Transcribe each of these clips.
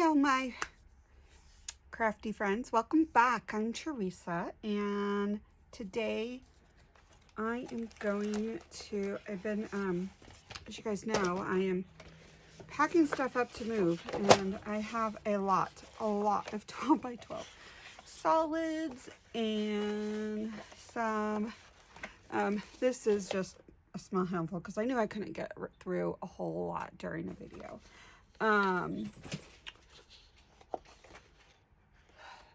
Hello, my crafty friends. Welcome back. I'm Teresa, and today I am going to, as you guys know, I am packing stuff up to move, and I have a lot of 12 by 12 solids and some, this is just a small handful because I knew I couldn't get through a whole lot during a video.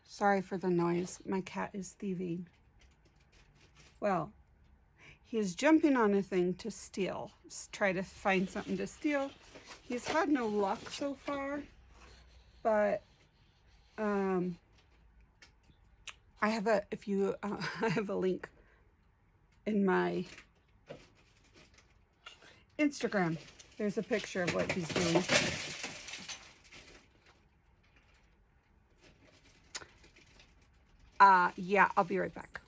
Sorry for the noise. My cat is thieving. Well, he is jumping on a thing to steal. Try to find something to steal. He's had no luck so far, but I have a I have a link in my Instagram. There's a picture of what he's doing. Yeah, I'll be right back.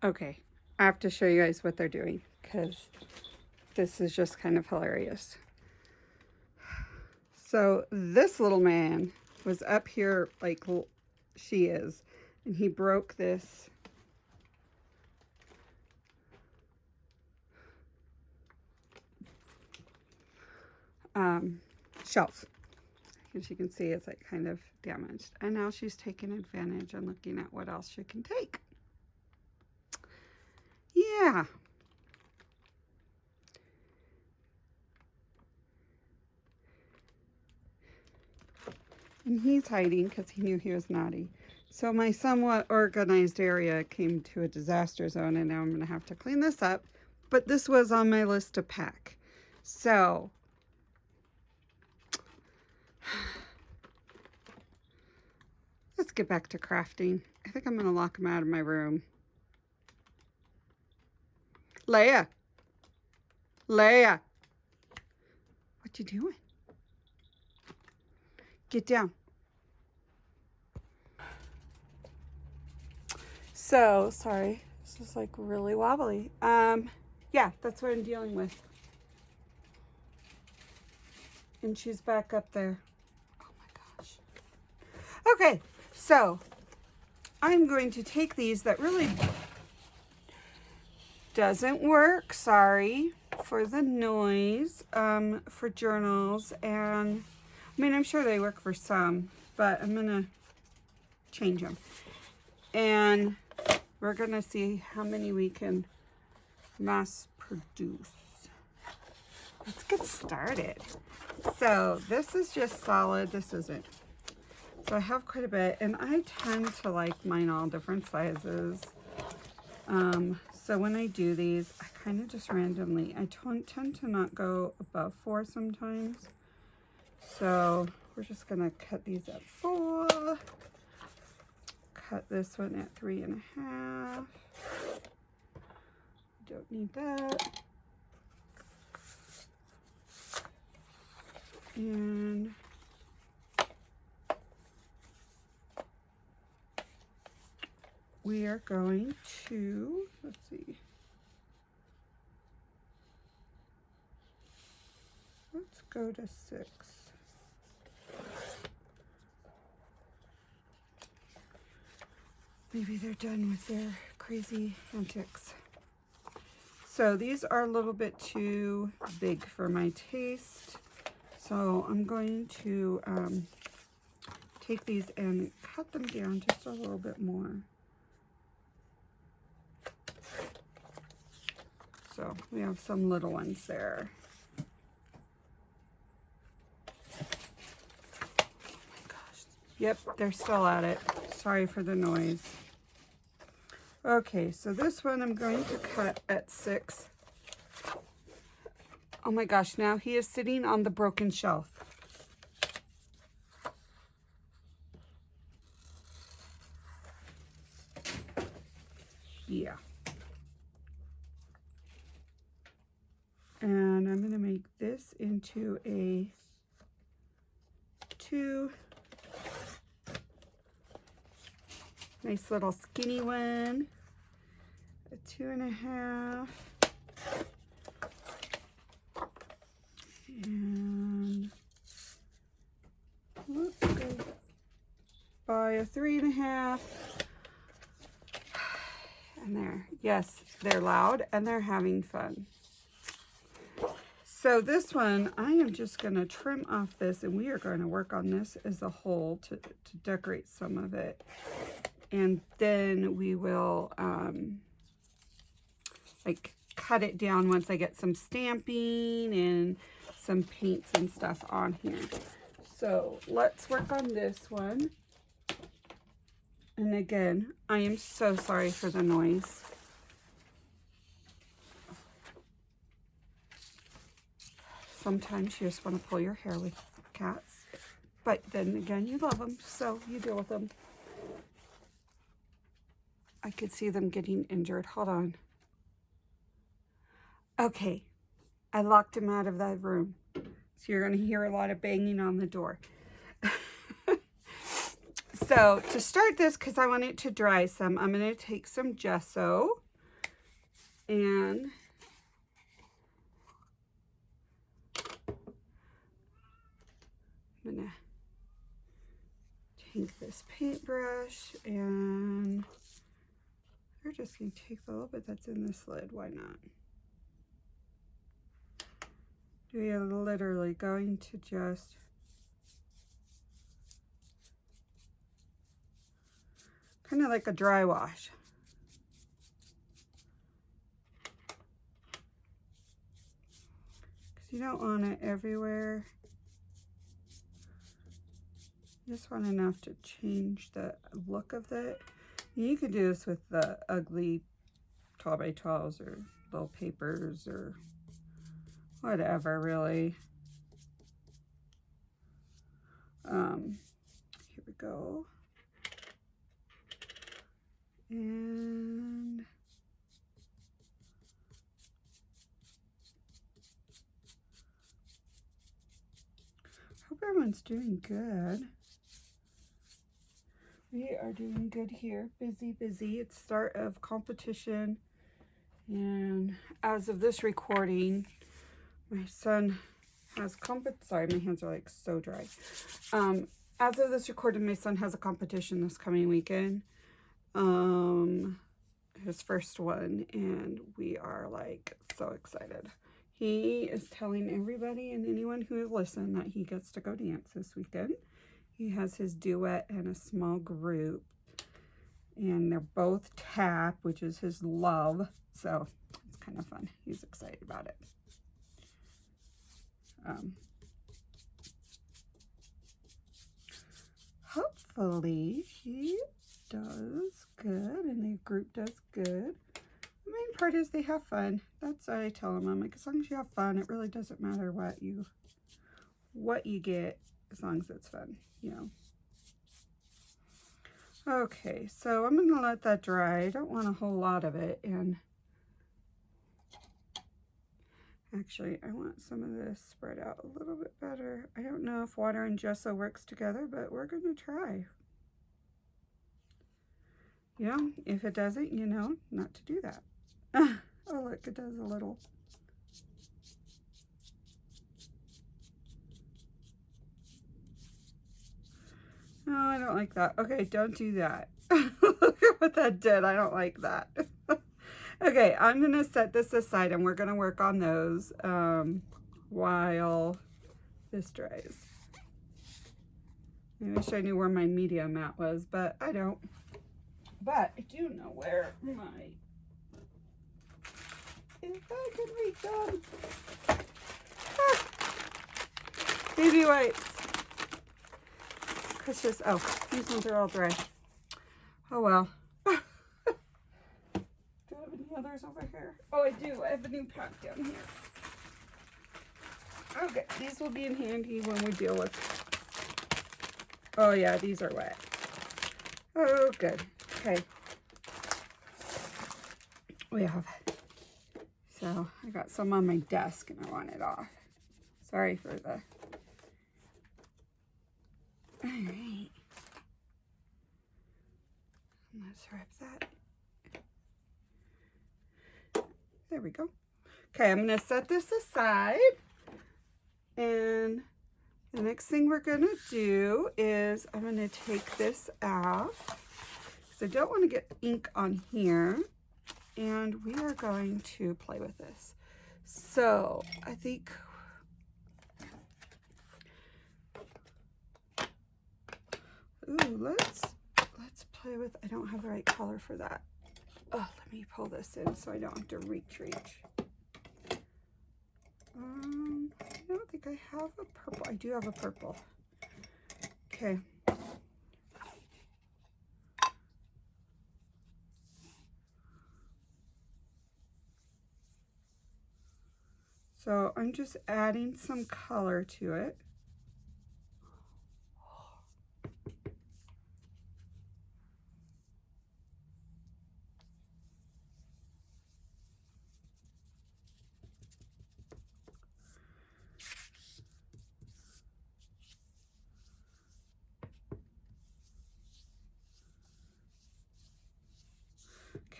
Okay, I have to show you guys what they're doing because this is just kind of hilarious. So this little man was up here like she is, and he broke this shelf. As you can see, it's like kind of damaged. And now she's taking advantage and looking at what else she can take. Yeah. And he's hiding because he knew he was naughty. So my somewhat organized area came to a disaster zone, and now I'm going to have to clean this up. But this was on my list to pack. So let's get back to crafting. I think I'm going to lock him out of my room. Leia. Leia. What you doing? Get down. So, sorry. This is like really wobbly. Yeah, that's what I'm dealing with. And she's back up there. Oh my gosh. Okay, so I'm going to take these that really doesn't work, sorry for the noise, for journals, and I mean, I'm sure they work for some, but I'm gonna change them. And we're gonna see how many we can mass produce. Let's get started. So this is just solid, this isn't. So I have quite a bit, and I tend to like mine all different sizes. So when I do these, I kind of just randomly, I tend to not go above 4 sometimes. So we're just gonna cut these at 4. Cut this one at 3.5. Don't need that. And we are going to, let's see. Let's go to 6. Maybe they're done with their crazy antics. So these are a little bit too big for my taste. So I'm going to take these and cut them down just a little bit more. So we have some little ones there. Oh my gosh. Yep, they're still at it. Sorry for the noise. Okay, so this one I'm going to cut at 6. Oh my gosh, now he is sitting on the broken shelf. Yeah. And I'm going to make this into a 2. Nice little skinny one. A 2.5. And let's go a 3.5. And there, yes, they're loud and they're having fun. So this one, I am just going to trim off this, and we are going to work on this as a whole to decorate some of it. And then we will like cut it down once I get some stamping and some paints and stuff on here. So let's work on this one. And again, I am so sorry for the noise. Sometimes you just want to pull your hair with cats. But then again, you love them, so you deal with them. I could see them getting injured. Hold on. Okay, I locked him out of that room. So you're going to hear a lot of banging on the door. So to start this, because I want it to dry some, I'm going to take some gesso and I'm going to take this paintbrush and we're just going to take the little bit that's in this lid. Why not? We are literally going to just kind of like a dry wash. Because you don't want it everywhere. You just want enough to change the look of it. You could do this with the ugly 12 by 12s or little papers or whatever, really. Here we go. And hope everyone's doing good. We are doing good here. Busy, busy. It's start of competition. And as of this recording, my son has sorry, my hands are like so dry. As of this recording, my son has a competition this coming weekend. His first one, and we are like so excited. He is telling everybody and anyone who has listened that he gets to go dance this weekend. He has his duet and a small group, and they're both tap, which is his love, so it's kind of fun. He's excited about it. Hopefully he does good and the group does good. The main part is they have fun. That's what I tell them. I'm like, as long as you have fun, it really doesn't matter what you get, as long as it's fun, you know. Okay, so I'm gonna let that dry. I don't want a whole lot of it, and actually I want some of this spread out a little bit better. I don't know if water and gesso works together, but we're gonna try. You know, if it doesn't, you know not to do that. Oh, look, it does a little. No, I don't like that. Okay, don't do that. Look at what that did. I don't like that. Okay, I'm going to set this aside and we're going to work on those while this dries. I wish I knew where my media mat was, but I don't. But I do know where my, if I can reach them. Ah, baby wipes. Precious, oh, these ones are all dry. Oh well. Do I have any others over here? Oh, I do. I have a new pack down here. Okay, these will be in handy when we deal with. Oh yeah, these are wet. Oh, good. Okay. We have. So I got some on my desk and I want it off. Sorry for the. All right. Let's wrap that. There we go. Okay, I'm going to set this aside. And The next thing we're going to do is I'm going to take this off because I don't want to get ink on here, and we are going to play with this. So I think let's play with, I don't have the right color for that. Oh, let me pull this in so I don't have to reach. I don't think I have a purple. I do have a purple. Okay. So I'm just adding some color to it.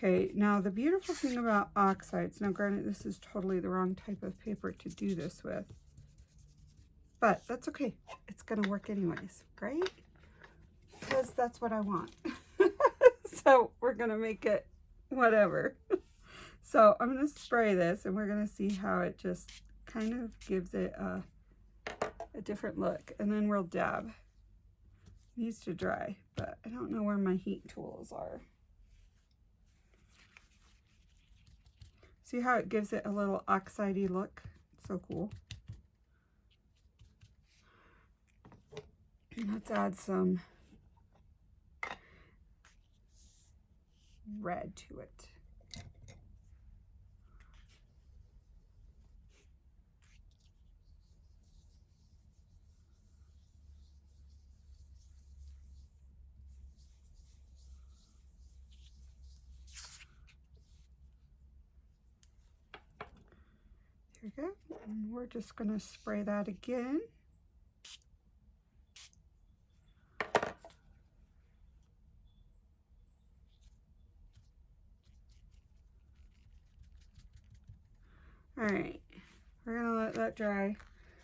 Okay, now the beautiful thing about oxides, now granted this is totally the wrong type of paper to do this with, but that's okay. It's gonna work anyways, right? Because that's what I want. So we're gonna make it whatever. So I'm gonna spray this and we're gonna see how it just kind of gives it a different look, and then we'll dab. It needs to dry, but I don't know where my heat tools are. See how it gives it a little oxidey look? It's so cool. And let's add some red to it. There we go. And we're just going to spray that again. All right, we're going to let that dry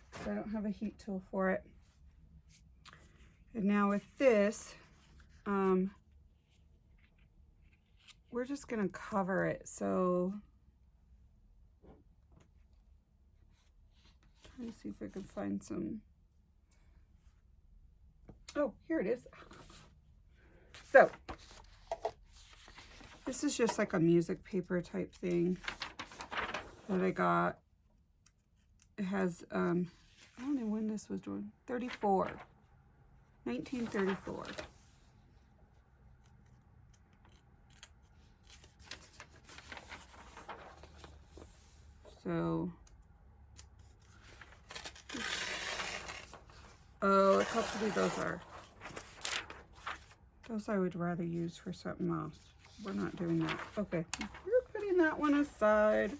because I don't have a heat tool for it. And now with this, we're just going to cover it. So let me see if I can find some. Oh, here it is. So this is just like a music paper type thing that I got. It has, I don't know when this was drawn, 1934. So, oh, look how pretty those are. Those I would rather use for something else. We're not doing that. Okay, we're putting that one aside.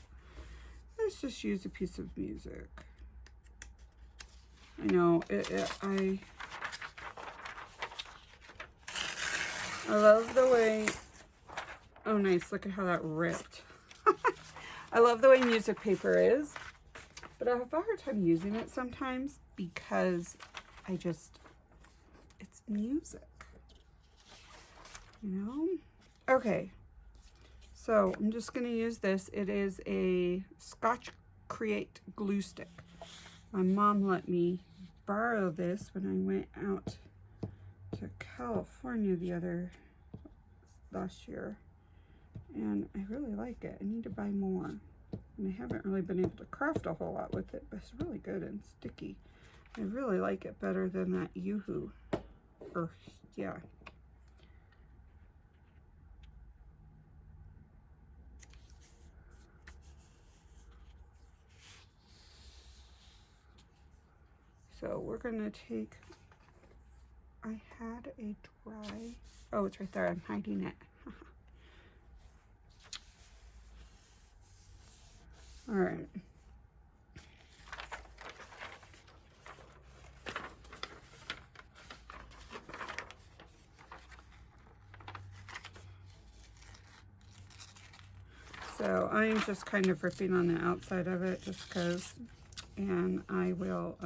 Let's just use a piece of music. I know, I love the way, oh nice, look at how that ripped. I love the way music paper is, but I have a hard time using it sometimes because it's music, you know? Okay, so I'm just gonna use this. It is a Scotch Create glue stick. My mom let me borrow this when I went out to California last year, and I really like it. I need to buy more, and I haven't really been able to craft a whole lot with it, but it's really good and sticky. I really like it better than that Yoo-Hoo, or yeah. So we're gonna take, I had a dry, oh, it's right there, I'm hiding it. All right. So I'm just kind of ripping on the outside of it just because, and I will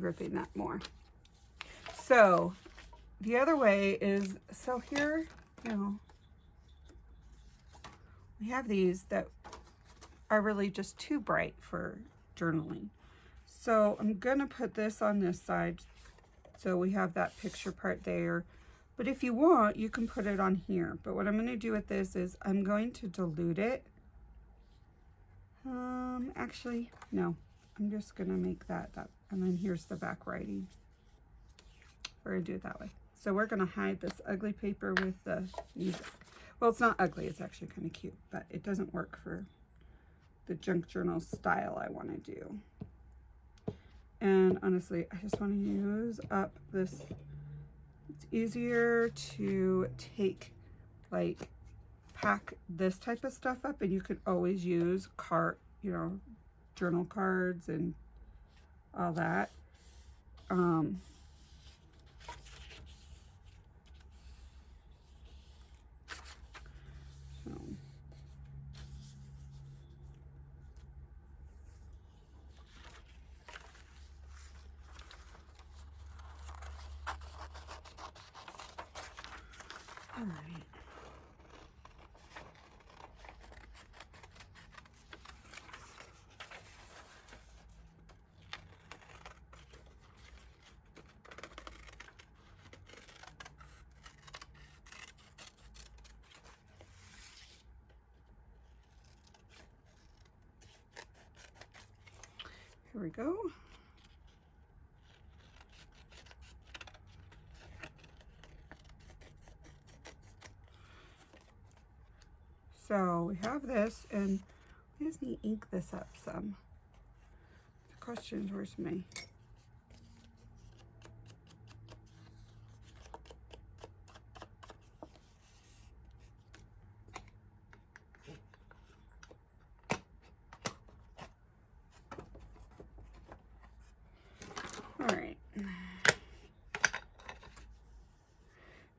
ripping that more. So the other way is, so here, you know, we have these that are really just too bright for journaling. So I'm gonna put this on this side so we have that picture part there. But if you want, you can put it on here. But what I'm gonna do with this is I'm going to dilute it. Actually, no, I'm just gonna make that, and then here's the back writing. We're gonna do it that way. So we're gonna hide this ugly paper with the music. Well, it's not ugly, it's actually kind of cute, but it doesn't work for the junk journal style I wanna do. And honestly, I just wanna use up this. It's easier to take, like, pack this type of stuff up, and you could always use you know, journal cards and all that. All right. Here we go. So we have this, and we just need to ink this up some. The question is, where's my... All right.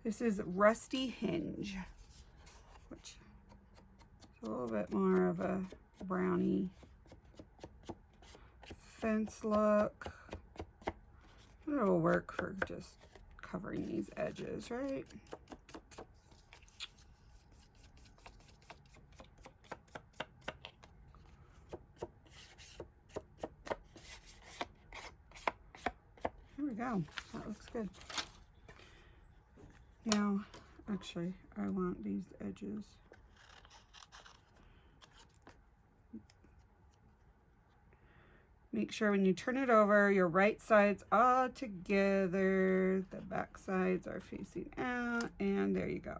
This is Rusty Hinge, which is a little bit more of a brownie fence look. It'll work for just covering these edges, right? Here we go. That looks good. Now, actually, I want these edges. Make sure when you turn it over, your right sides are together, the back sides are facing out, and there you go.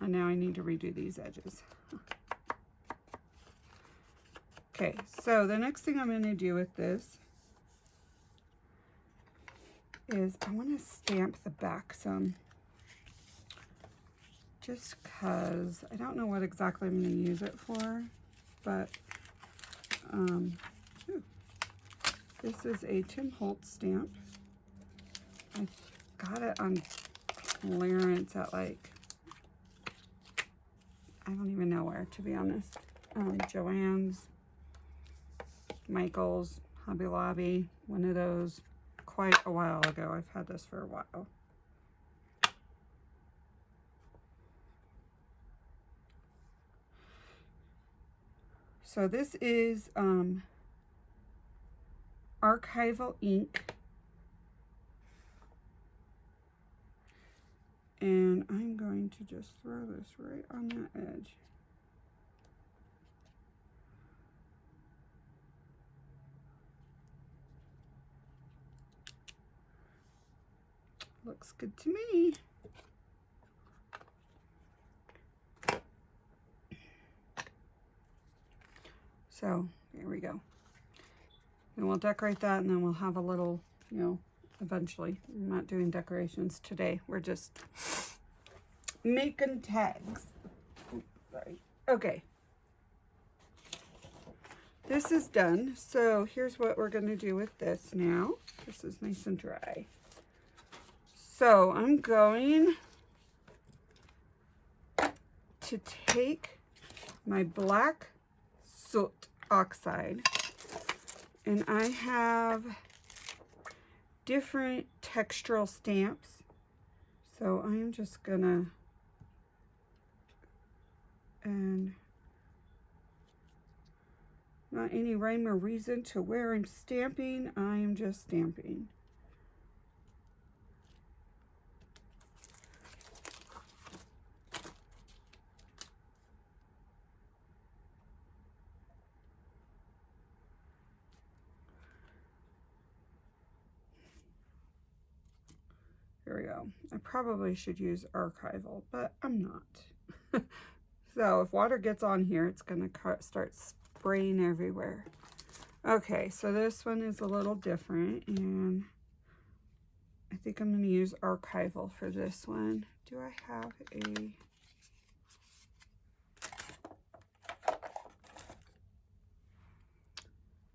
And now I need to redo these edges. Okay, so the next thing I'm going to do with this is I want to stamp the back some, just because I don't know what exactly I'm going to use it for, but this is a Tim Holtz stamp. I got it on clearance at, like, I don't even know where, to be honest. Joann's, Michael's, Hobby Lobby, one of those, quite a while ago. I've had this for a while. So this is archival ink, and I'm going to just throw this right on that edge. Looks good to me. So here we go. And we'll decorate that, and then we'll have a little, you know, eventually. I'm not doing decorations today. We're just making tags. Oops, sorry. Okay. This is done. So here's what we're going to do with this now. This is nice and dry. So I'm going to take my black soot oxide, And I have different textural stamps. So I'm just gonna, and not any rhyme or reason to where I'm stamping, I am just stamping. There we go. I probably should use archival, but I'm not. So if water gets on here, it's gonna start spraying everywhere. Okay, so this one is a little different, and I think I'm gonna use archival for this one. Do I have a...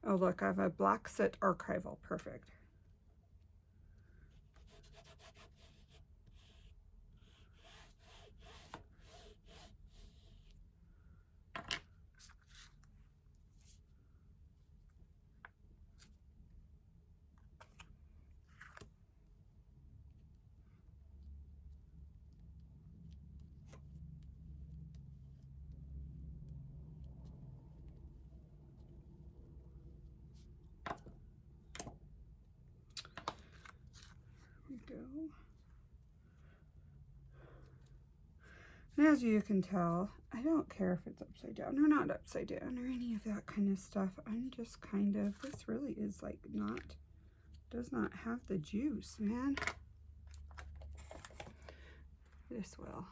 Oh look, I have a black set archival, perfect. Go. And as you can tell, I don't care if it's upside down or not upside down or any of that kind of stuff. I'm just kind of, this really is like not, does not have the juice, man. This will.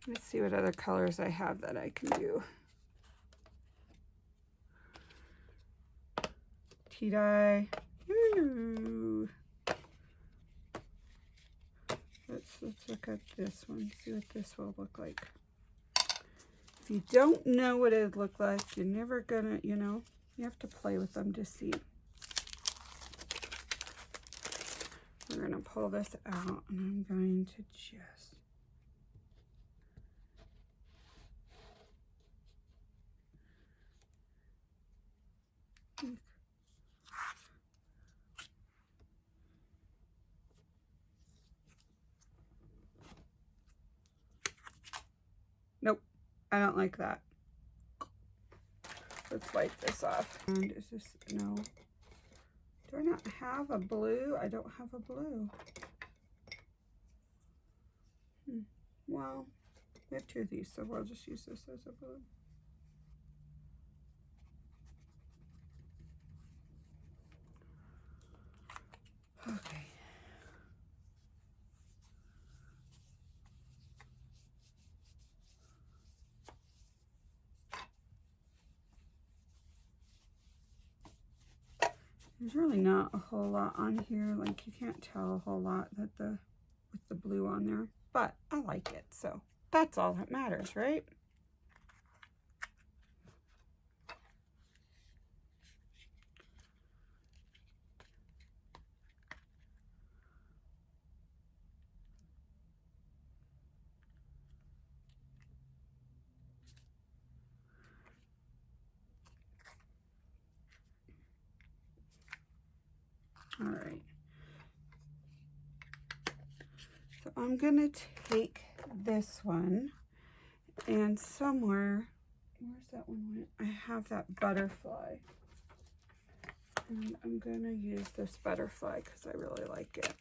Let's see what other colors I have that I can do. Tea dye. Ooh. Let's look at this one, see what this will look like. If you don't know what it'd look like, you're never gonna, you know, you have to play with them to see. We're gonna pull this out, and I'm going to just... Nope, I don't like that. Let's wipe this off. And is this, no. Do I not have a blue? I don't have a blue. Well, we have two of these, so we'll just use this as a blue. Okay. There's really not a whole lot on here. Like, you can't tell a whole lot that with the blue on there, but I like it, so that's all that matters, right? All right. So I'm gonna take this one, and somewhere, where's that one went? I have that butterfly. And I'm gonna use this butterfly because I really like it.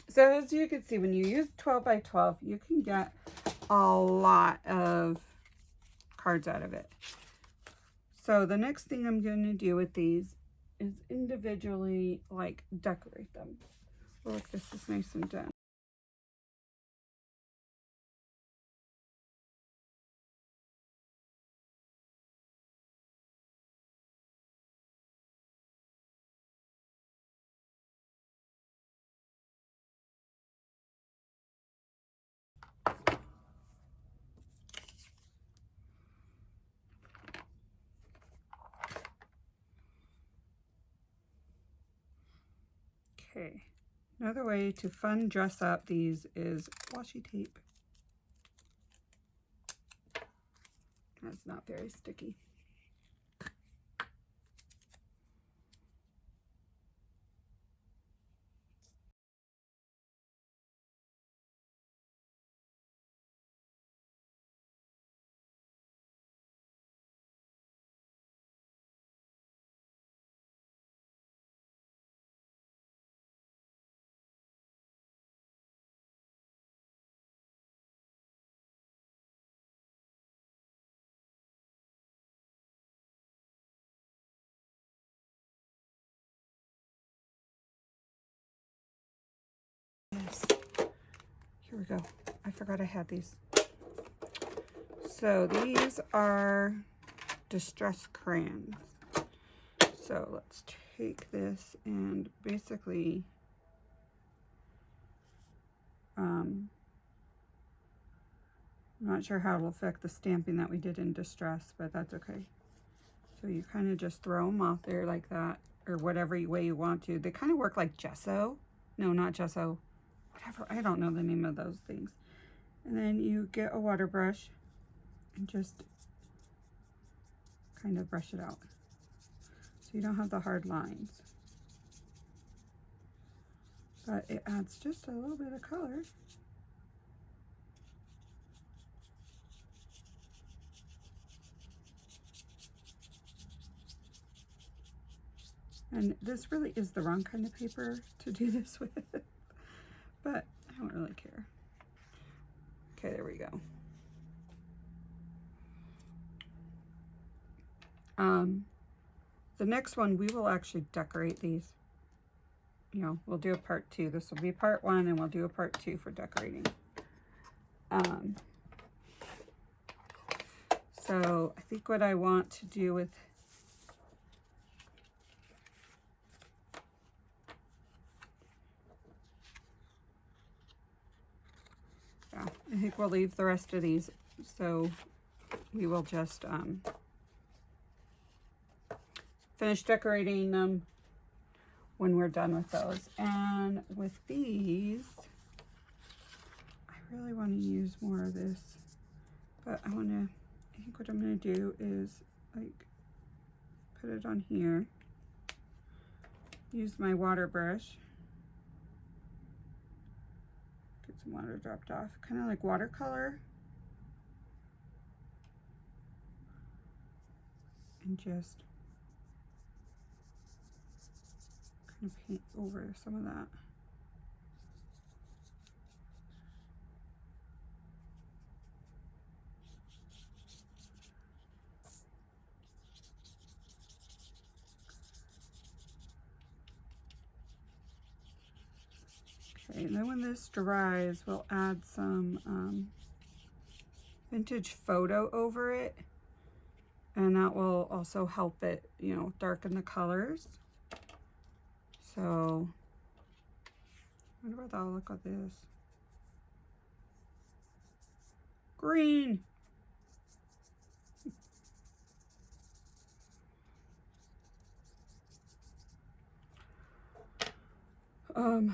So as you can see, when you use 12 by 12, you can get a lot of cards out of it. So the next thing I'm going to do with these is individually like decorate them. Oh, look, this is nice and done. Okay, another way to fun dress up these is washi tape. That's not very sticky. Yes, here we go. I forgot I had these. So these are distress crayons. So let's take this and basically I'm not sure how it'll affect the stamping that we did in distress, but that's okay. So you kind of just throw them off there like that, or whatever way you want to. They kind of work like gesso. No, not gesso. Whatever, I don't know the name of those things. And then you get a water brush and just kind of brush it out, so you don't have the hard lines. But it adds just a little bit of color. And this really is the wrong kind of paper to do this with, but I don't really care. Okay, there we go. The next one, we will actually decorate these. You know, we'll do a part 2. This will be part 1, and we'll do a part 2 for decorating. So I think what I want to do with I think we'll leave the rest of these, so we will just finish decorating them when we're done with those. And with these, I really want to use more of this, but I think what I'm going to do is like put it on here, use my water brush, get some water dropped off, kind of like watercolor, and just kind of paint over some of that. Okay, and then when this dries, we'll add some vintage photo over it, and that will also help it, you know, darken the colors. So I wonder what that'll look like this. Green. There we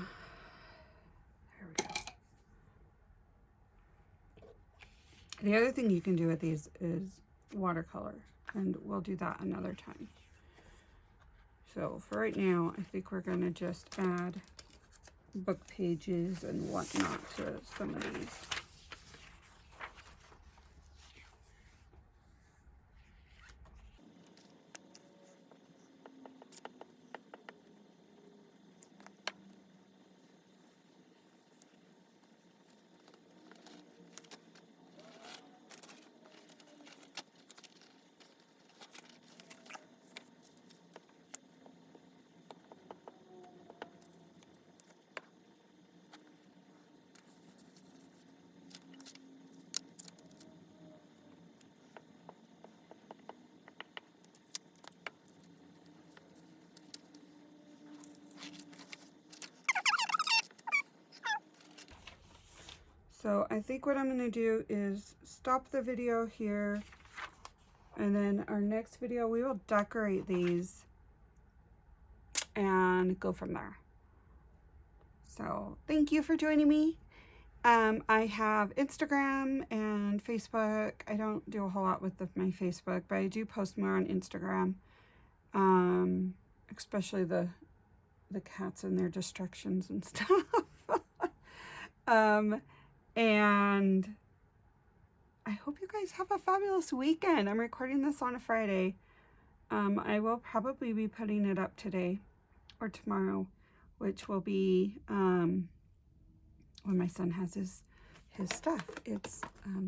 go. The other thing you can do with these is watercolor, and we'll do that another time. So for right now, I think we're gonna just add book pages and whatnot to some of these. So I think what I'm going to do is stop the video here, and then our next video we will decorate these and go from there. So thank you for joining me. I have Instagram and Facebook. I don't do a whole lot with my Facebook, but I do post more on Instagram, especially the cats and their distractions and stuff. And I hope you guys have a fabulous weekend. I'm recording this on a Friday. I will probably be putting it up today or tomorrow, which will be when my son has his stuff. It's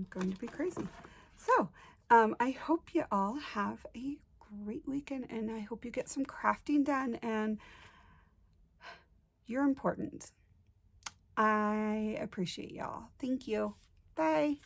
going to be crazy. So I hope you all have a great weekend, and I hope you get some crafting done, and you're important. I appreciate y'all. Thank you. Bye.